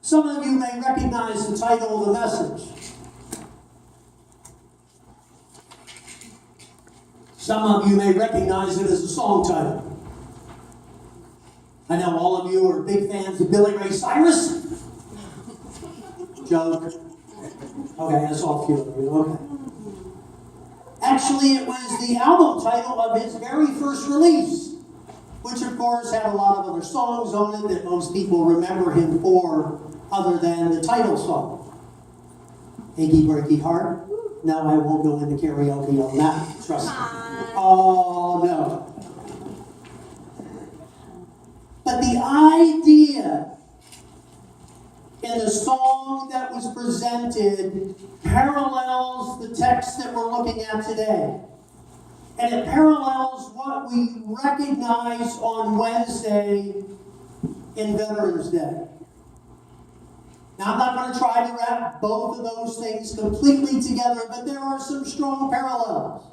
Some of you may recognize the title of the message. Some of you may recognize it as a song title. I know all of you are big fans of Billy Ray Cyrus. Joke. Okay, that's all a few of you. Okay. Actually, it was the album title of his very first release, which of course had a lot of other songs on it that most people remember him for, other than the title song. Achy Breaky Heart. No, I won't go into karaoke on that. Trust me. Oh, no. But the idea in the song that was presented parallels the text that we're looking at today. And it parallels what we recognize on Wednesday in Veterans Day. Now, I'm not going to try to wrap both of those things completely together, but there are some strong parallels.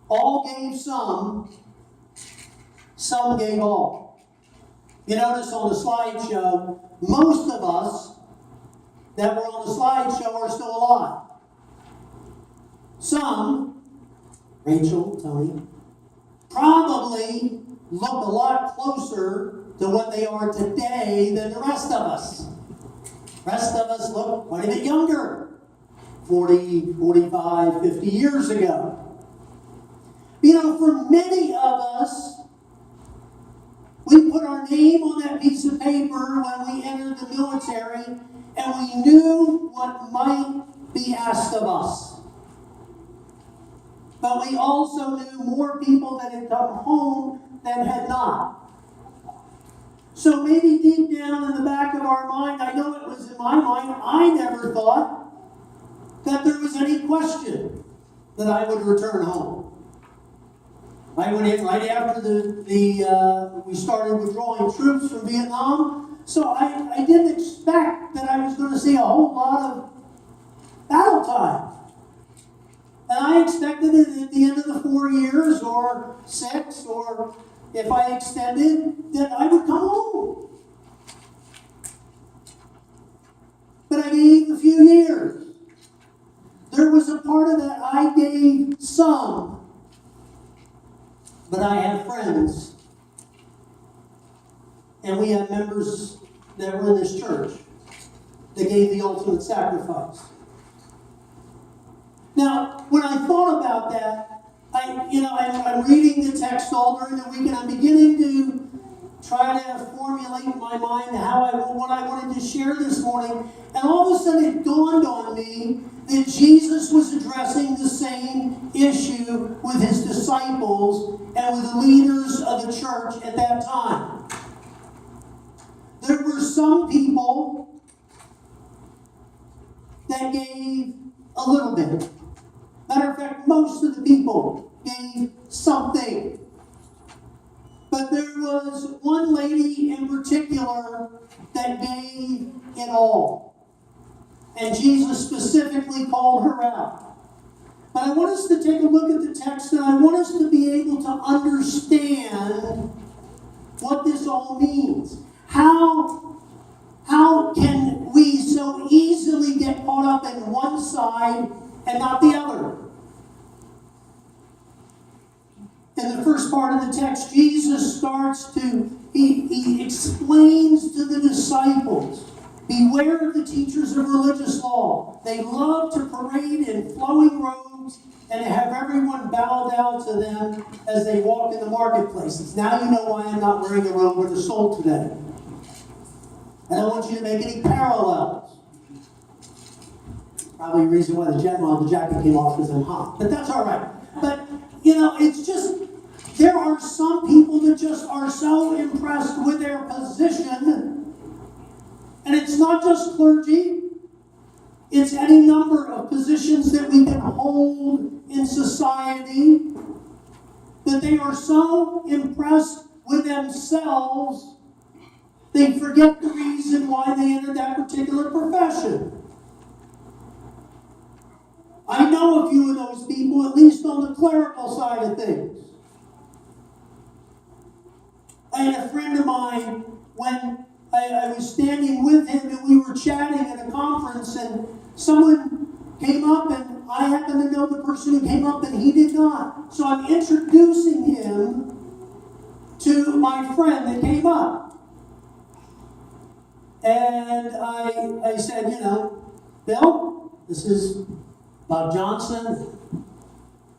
All gave some gave all. You notice on the slideshow, most of us that were on the slideshow are still alive. Some, Rachel, Tony, probably look a lot closer to what they are today than the rest of us. The rest of us look quite a bit younger, 40, 45, 50 years ago. You know, for many of us, we put our name on that piece of paper when we entered the military, and we knew what might be asked of us. But we also knew more people that had come home than had not. So maybe deep down in the back of our mind, I know it was in my mind, I never thought that there was any question that I would return home. I went in right after we started withdrawing troops from Vietnam, so I didn't expect that I was going to see a whole lot of battle time. And I expected it at the end of the 4 years, or 6, or if I extended, that I would come home. But I gave a few years. There was a part of that I gave some. But I have friends, and we have members that were in this church that gave the ultimate sacrifice. Now, when I thought about that, I'm reading the text all during the week, and I'm beginning to try to formulate in my mind what I wanted to share this morning. And all of a sudden it dawned on me that Jesus was addressing the same issue with his disciples and with the leaders of the church at that time. There were some people that gave a little bit. Matter of fact, most of the people gave something. But there was one lady in particular that gave it all. And Jesus specifically called her out. But I want us to take a look at the text, and I want us to be able to understand what this all means. How can we so easily get caught up in one side and not the other? In the first part of the text, Jesus he explains to the disciples, beware of the teachers of religious law. They love to parade in flowing robes and have everyone bow down to them as they walk in the marketplaces. Now you know why I'm not wearing a robe with a soul today. I don't want you to make any parallels. Probably the reason why the jacket came off is I'm hot. But that's all right. But, it's just, there are some people that just are so impressed with their position. And it's not just clergy. It's any number of positions that we can hold in society, that they are so impressed with themselves, they forget the reason why they entered that particular profession. I know a few of those people, at least on the clerical side of things. I had a friend of mine, when I was standing with him and we were chatting at a conference, and someone came up, and I happened to know the person who came up and he did not. So I'm introducing him to my friend that came up. And I said, Bill, this is Bob Johnson,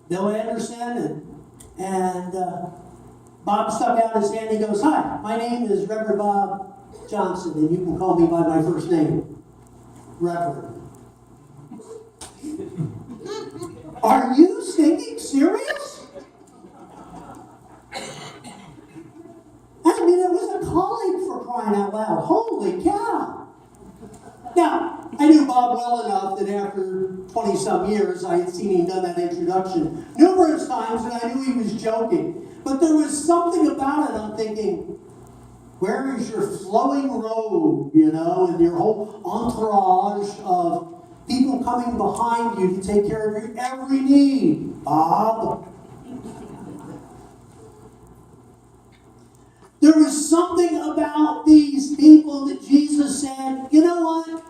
Bill Anderson, and Bob stuck out his hand and he goes, "Hi, my name is Reverend Bob Johnson, and you can call me by my first name, Reverend." Are you stinking serious? I mean, it was a colleague, for crying out loud. Holy cow. Now, I knew Bob well enough that after 20-some years, I had seen him done that introduction numerous times, and I knew he was joking. But there was something about it. I'm thinking, where is your flowing robe, and your whole entourage of people coming behind you to take care of your every need, Bob? There was something about these people that Jesus said, you know what?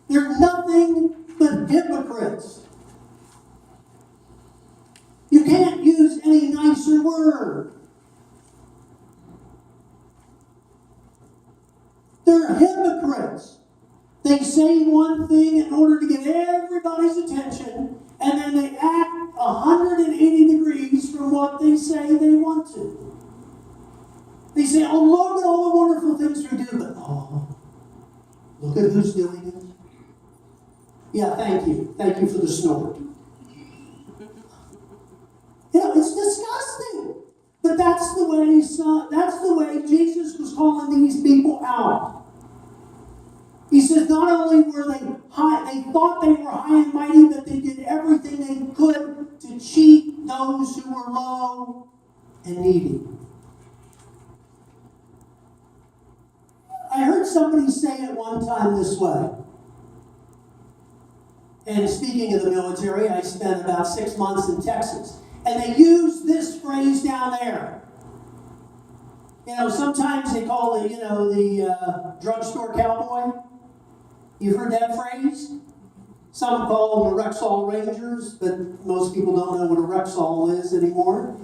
They're nothing but hypocrites. You can't use any nicer word. They're hypocrites. They say one thing in order to get everybody's attention, and then they act 180 degrees from what they say they want to. They say, "Oh, look at all the wonderful things we do," but look at who's doing it. Yeah, thank you. Thank you for the snort. It's disgusting. But that's the way Jesus was calling these people out. He says not only were they high, they thought they were high and mighty, but they did everything they could to cheat those who were low and needy. I heard somebody say it one time this way. And speaking of the military, I spent about 6 months in Texas. And they use this phrase down there. Sometimes they call it, the drugstore cowboy. You've heard that phrase? Some call them the Rexall Rangers, but most people don't know what a Rexall is anymore.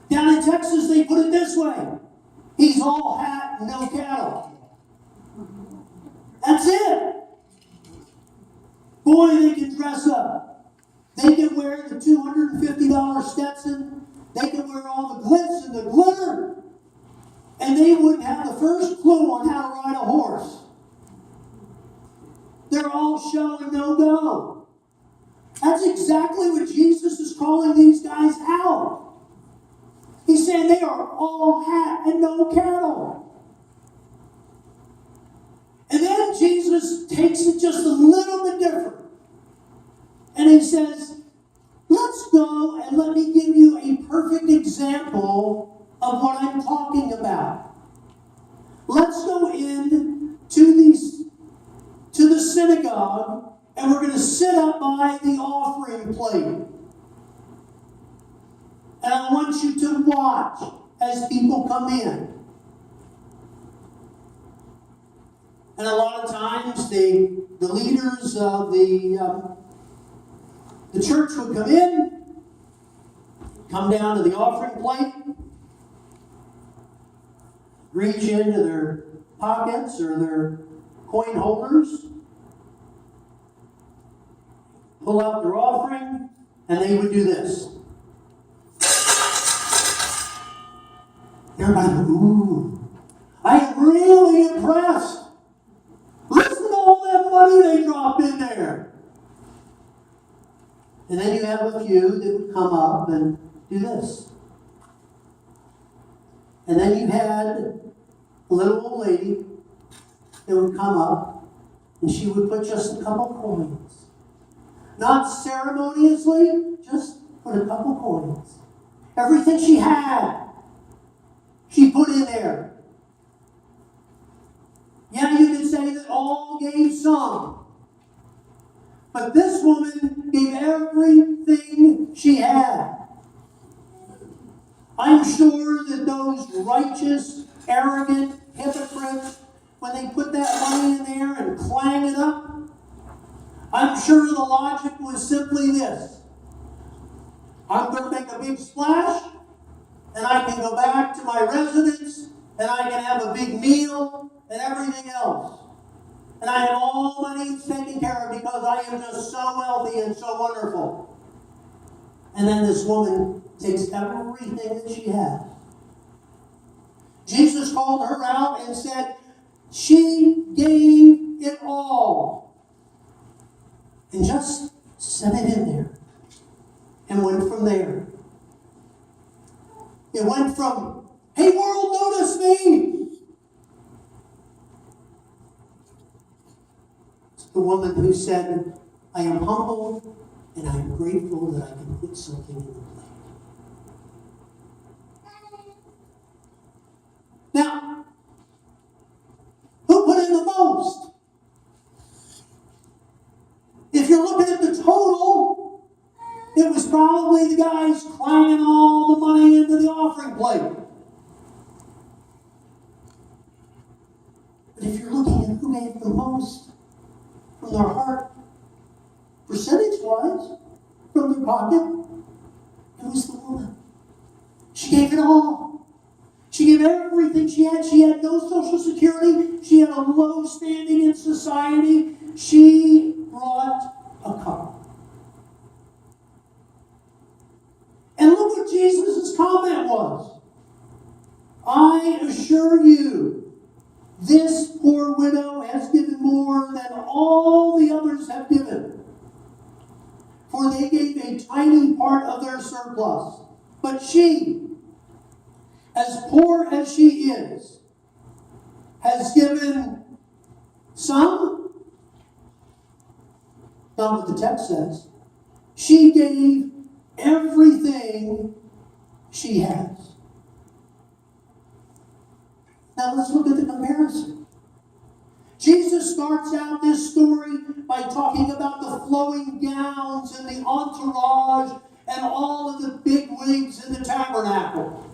Down in Texas, they put it this way: he's all hat, no cattle. That's it. Boy, they can dress up. They can wear the $250 Stetson. They can wear all the glitz and the glitter. And they wouldn't have the first clue on how to ride a horse. They're all show and no go. That's exactly what Jesus is calling these guys out. He's saying they are all hat and no cattle. And then Jesus takes it just a little bit different. And he says, let's go and let me give you a perfect example of what I'm talking about. Let's go in to the synagogue, and we're going to sit up by the offering plate. And I want you to watch as people come in. And a lot of times the leaders of the church would come in, come down to the offering plate, reach into their pockets or their coin holders, pull out their offering, and they would do this. Everybody, ooh, I am really impressed. Listen to all that money they dropped in there. And then you have a few that would come up and do this. And then you had a little old lady that would come up, and she would put just a couple coins. Not ceremoniously, just put a couple coins. Everything she had, she put in there. Yeah, you could say that all gave some. But this woman gave everything she had. I'm sure that those righteous, arrogant hypocrites, when they put that money in there and clang it up, I'm sure the logic was simply this. I'm going to make a big splash, and I can go back to my residence, and I can have a big meal and everything else. And I have all my needs taken care of because I am just so wealthy and so wonderful. And then this woman takes everything that she has. Jesus called her out and said, she gave it all. And just set it in there. And went from there. It went from, hey world, notice me, to the woman who said, I am humbled and I am grateful that I can put something in the plate. Now, who put in the most? If you're looking at the total, it was probably the guys clanging all the money into the offering plate. But if you're looking at who gave the most from their heart, percentage-wise, from their pocket, it was the woman. She gave it all. She gave everything she had. She had no social security. She had a low standing in society. She brought a cup. And look what Jesus' comment was. I assure you, this poor widow has given more than all the others have given. For they gave a tiny part of their surplus. But she, as poor as she is, has given some, not what the text says. She gave everything she has. Now let's look at the comparison. Jesus starts out this story by talking about the flowing gowns and the entourage and all of the big wigs in the tabernacle.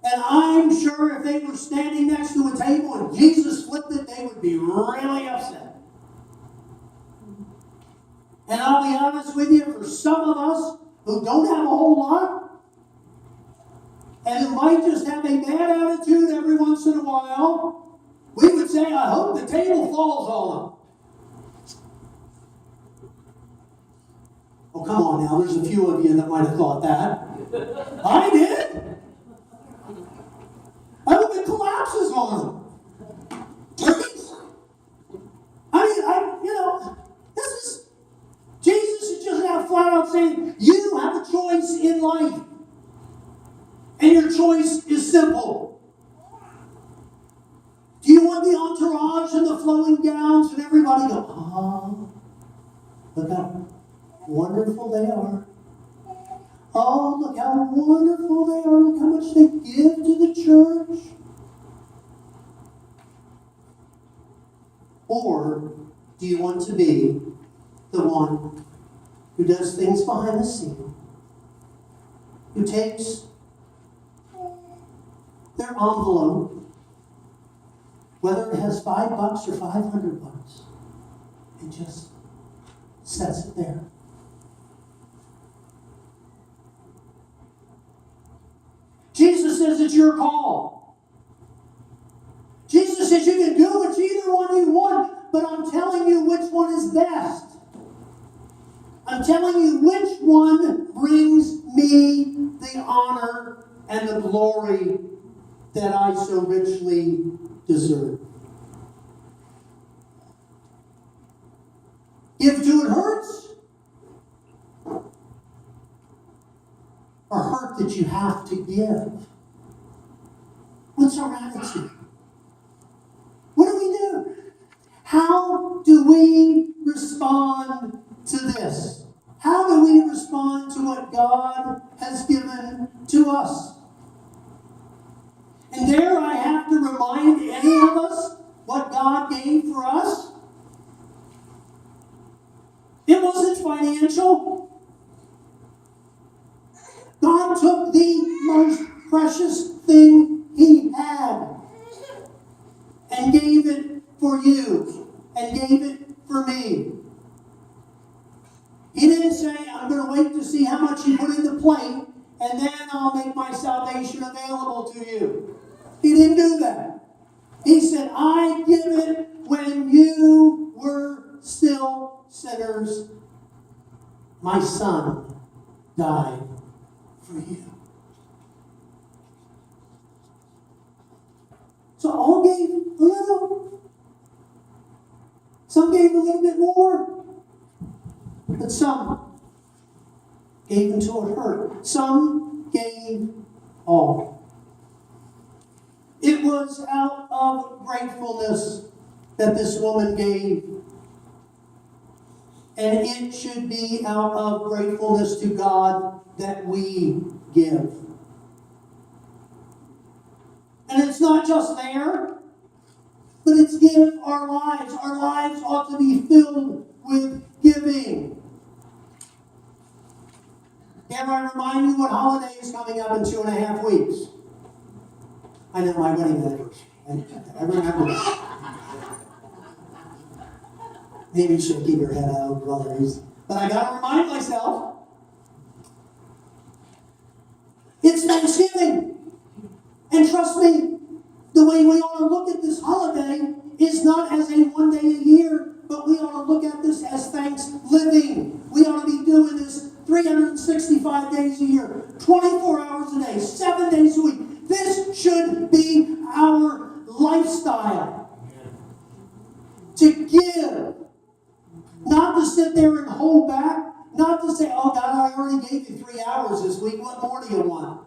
And I'm sure if they were standing next to a table and Jesus flipped it, they would be really upset. And I'll be honest with you, for some of us who don't have a whole lot, and who might just have a bad attitude every once in a while, we would say, I hope the table falls on them. Oh, come on now, there's a few of you that might have thought that. I did. I hope it collapses on them. Turkeys. This is, Jesus is just now flat out saying, you have a choice in life. And your choice is simple. Do you want the entourage and the flowing gowns and everybody go, oh, look how wonderful they are. Oh, look how wonderful they are. Look how much they give to the church. Or do you want to be the one who does things behind the scene? Who takes their envelope, whether it has $5 or $500, and just sets it there. Jesus says it's your call. Jesus says you can do whichever one you want, but I'm telling you which one is best. I'm telling you which one brings me the honor and the glory that I so richly deserve. Give to it hurts, or hurt that you have to give. What's our attitude? What do we do? How do we respond to this? How do we respond to what God has given to us? And dare I have to remind any of us what God gave for us? It wasn't financial. precious thing he had and gave it for you and gave it for me. He didn't say, I'm going to wait to see how much you put in the plate and then I'll make my salvation available to you. He didn't do that. He said, I give it when you were still sinners. My son died for you. So all gave a little. Some gave a little bit more. But some gave until it hurt. Some gave all. It was out of gratefulness that this woman gave. And it should be out of gratefulness to God that we give. And it's not just there, but it's give our lives. Our lives ought to be filled with giving. Can I remind you what holiday is coming up in 2.5 weeks? I know my wedding anniversary. I remember that. Maybe you should keep your head out, brothers. But I got to remind myself. It's Thanksgiving. And trust me, the way we ought to look at this holiday is not as a one day a year, but we ought to look at this as Thanksgiving. We ought to be doing this 365 days a year, 24 hours a day, 7 days a week. This should be our lifestyle. To give. Not to sit there and hold back. Not to say, oh God, I already gave you 3 hours this week. What more do you want?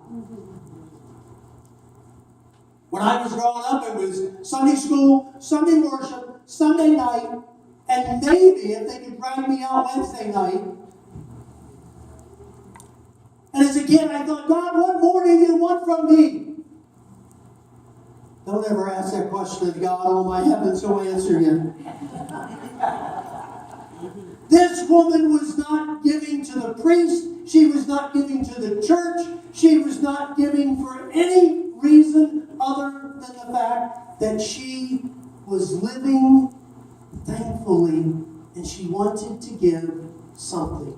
When I was growing up, it was Sunday school, Sunday worship, Sunday night, and maybe if they could drag me out Wednesday night. And as a kid, I thought, God, what more do you want from me? Don't ever ask that question of God. Oh, my heavens, he'll answer you. This woman was not giving to the priest. She was not giving to the church. She was not giving for any reason other than the fact that she was living thankfully and she wanted to give something.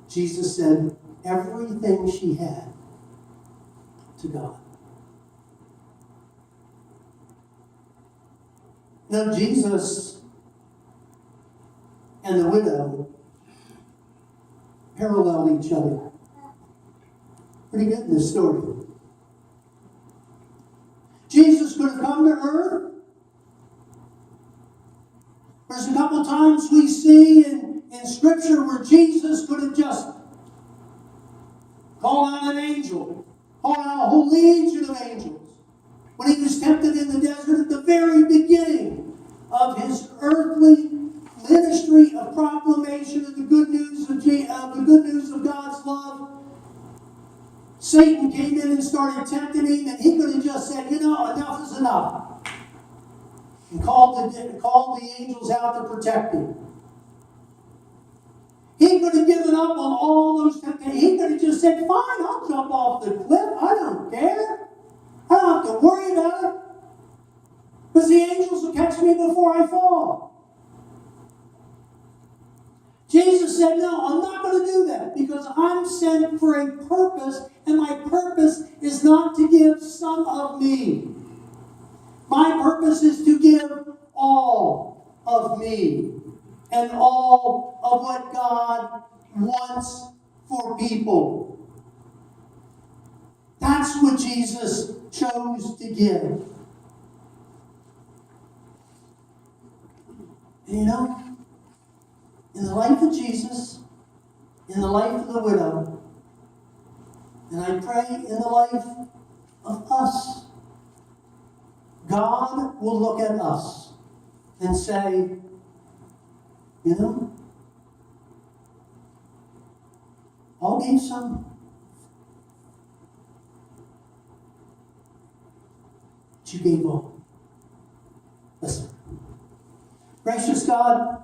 Jesus said everything she had to God. Now, Jesus and the widow parallel each other. Pretty good in this story. Jesus could have come to earth. There's a couple times we see in Scripture where Jesus could have just called out an angel, called out a whole legion of angels. When he was tempted in the desert at the very beginning of his earthly ministry of proclamation of the good news of God's love, Satan came in and started tempting him, and he could have just said, enough is enough, and called the angels out to protect him. He could have given up on all those temptations. He could have just said, fine, I'll jump off the cliff. I don't care. I don't have to worry about it. Because the angels will catch me before I fall. Jesus said, no, I'm not going to do that because I'm sent for a purpose, and my purpose is not to give some of me. My purpose is to give all of me and all of what God wants for people. That's what Jesus chose to give. And in the life of Jesus, in the life of the widow, and I pray in the life of us, God will look at us and say, all gave some. But you gave all. Listen. Gracious God,